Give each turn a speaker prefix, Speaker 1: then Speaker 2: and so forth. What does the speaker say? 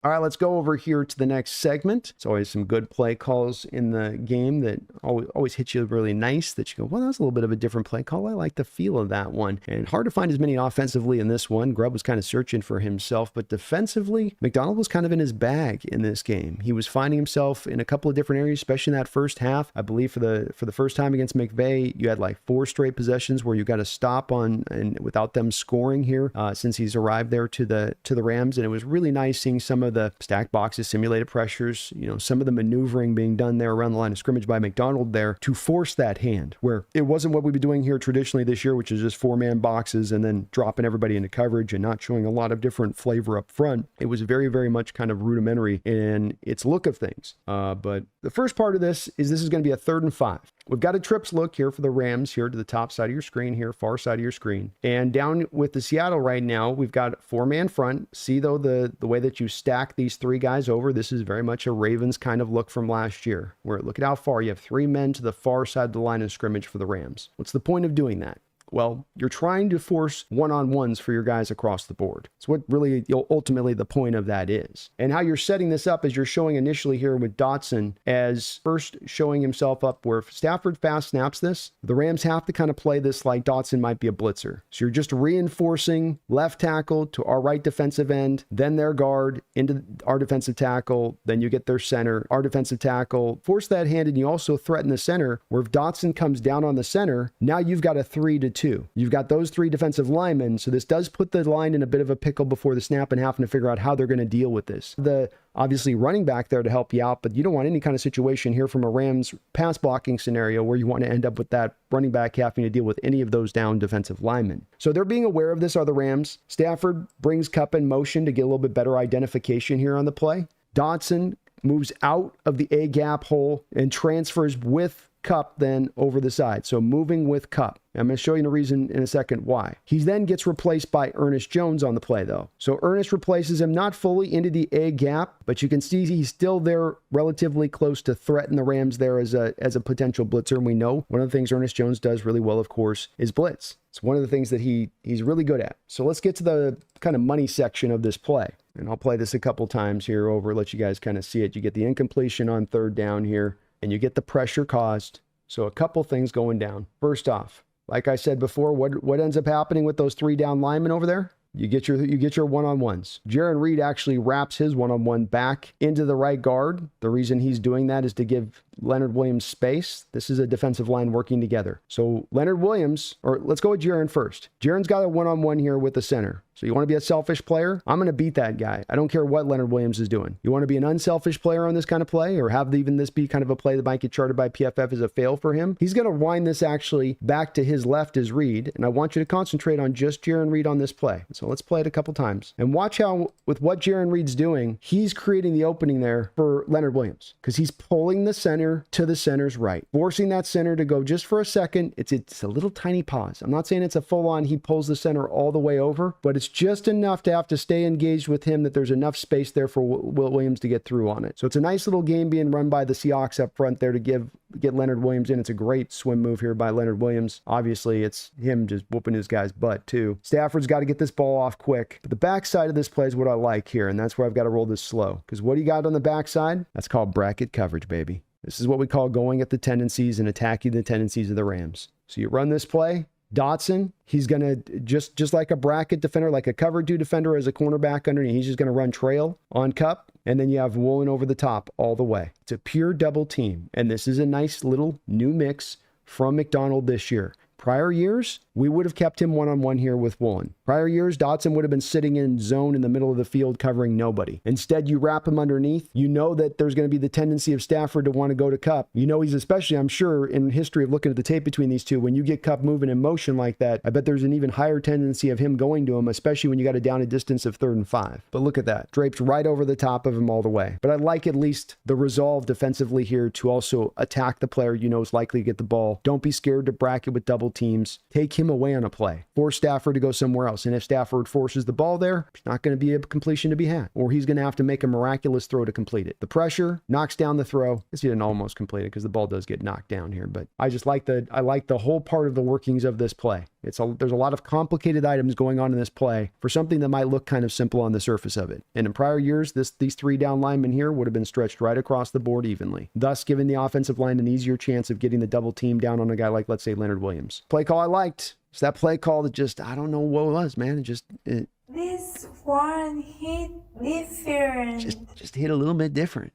Speaker 1: All right, let's go over here to the next segment. It's always some good play calls in the game that always hit you really nice, that you go, well, that's a little bit of a different play call. I like the feel of that one. And hard to find as many offensively in this one. Grubb was kind of searching for himself, but defensively, Macdonald was kind of in his bag in this game. He was finding himself in a couple of different areas, especially in that first half. I believe for the first time against McVay, you had like 4 straight possessions where you got to stop on and without them scoring here since he's arrived there to the Rams. And it was really nice seeing some of the stacked boxes, simulated pressures, some of the maneuvering being done there around the line of scrimmage by Macdonald there to force that hand, where it wasn't what we've been doing here traditionally this year, which is just 4-man boxes and then dropping everybody into coverage and not showing a lot of different flavor up front. It was very, very much kind of rudimentary in its look of things. But the first part of this is going to be a 3rd and 5. We've got a trips look here for the Rams here to the top side of your screen here, far side of your screen. And down with the Seattle right now, we've got 4-man front. See, though, the way that you stack these 3 guys over, this is very much a Ravens kind of look from last year, where look at how far you have 3 men to the far side of the line of scrimmage for the Rams. What's the point of doing that? Well, you're trying to force one-on-ones for your guys across the board. It's what really ultimately the point of that is. And how you're setting this up is you're showing initially here with Dotson as first showing himself up where if Stafford fast snaps this, the Rams have to kind of play this like Dotson might be a blitzer. So you're just reinforcing left tackle to our right defensive end, then their guard into our defensive tackle, then you get their center, our defensive tackle, force that hand, and you also threaten the center, where if Dotson comes down on the center, now you've got a 3-2. You've got those 3 defensive linemen, so this does put the line in a bit of a pickle before the snap and having to figure out how they're going to deal with this. The obviously running back there to help you out, but you don't want any kind of situation here from a Rams pass blocking scenario where you want to end up with that running back having to deal with any of those down defensive linemen. So they're being aware of this, are the Rams. Stafford brings Kupp in motion to get a little bit better identification here on the play. Dotson moves out of the A-gap hole and transfers with Kupp then over the side. So moving with Kupp. I'm going to show you the reason in a second why. He then gets replaced by Ernest Jones on the play, though. So Ernest replaces him not fully into the A gap, but you can see he's still there relatively close to threaten the Rams there as a potential blitzer. And we know one of the things Ernest Jones does really well, of course, is blitz. It's one of the things that he's really good at. So let's get to the kind of money section of this play. And I'll play this a couple times here over, let you guys kind of see it. You get the incompletion on 3rd down here, and you get the pressure caused. So a couple things going down. First off, like I said before, what ends up happening with those 3 down linemen over there? You get your one-on-ones. Jaron Reed actually wraps his one-on-one back into the right guard. The reason he's doing that is to give Leonard Williams space. This is a defensive line working together. So Leonard Williams, or let's go with Jaron first. Jaron's got a one-on-one here with the center. So you want to be a selfish player? I'm going to beat that guy. I don't care what Leonard Williams is doing. You want to be an unselfish player on this kind of play, or have even this be kind of a play that might get charted by PFF as a fail for him? He's going to wind this actually back to his left as Reed, and I want you to concentrate on just Jaron Reed on this play. So let's play it a couple times. And watch how, with what Jaron Reed's doing, he's creating the opening there for Leonard Williams, because he's pulling the center to the center's right, forcing that center to go just for a second. It's a little tiny pause. I'm not saying it's a full-on he pulls the center all the way over, but it's just enough to have to stay engaged with him that there's enough space there for Will Williams to get through on it. So it's a nice little game being run by the Seahawks up front there to get Leonard Williams in. It's a great swim move here by Leonard Williams. Obviously, it's him just whooping his guy's butt too. Stafford's got to get this ball off quick. But the backside of this play is what I like here, and that's where I've got to roll this slow. Because what do you got on the backside? That's called bracket coverage, baby. This is what we call going at the tendencies and attacking the tendencies of the Rams. So you run this play. Dotson, he's going to, just like a bracket defender, like a cover 2 defender as a cornerback underneath, he's just going to run trail on Kupp, and then you have Woolen over the top all the way. It's a pure double team, and this is a nice little new mix from Macdonald this year. Prior years, we would have kept him one-on-one here with Woolen. Prior years, Dotson would have been sitting in zone in the middle of the field covering nobody. Instead, you wrap him underneath. You know that there's going to be the tendency of Stafford to want to go to Kupp. You know he's especially, I'm sure, in history of looking at the tape between these two, when you get Kupp moving in motion like that, I bet there's an even higher tendency of him going to him, especially when you got a down a distance of 3rd and 5. But look at that. Draped right over the top of him all the way. But I like at least the resolve defensively here to also attack the player you know is likely to get the ball. Don't be scared to bracket with double teams. Take him away on a play. Force Stafford to go somewhere else. And if Stafford forces the ball there, it's not going to be a completion to be had. Or he's going to have to make a miraculous throw to complete it. The pressure knocks down the throw. He didn't almost complete it because the ball does get knocked down here. But I just like the whole part of the workings of this play. There's a lot of complicated items going on in this play for something that might look kind of simple on the surface of it. And in prior years, these 3 down linemen here would have been stretched right across the board evenly, thus giving the offensive line an easier chance of getting the double team down on a guy like, let's say, Leonard Williams. Play call I liked. It's that play call that just, I don't know what it was, man.
Speaker 2: This one hit different.
Speaker 1: Just hit a little bit different.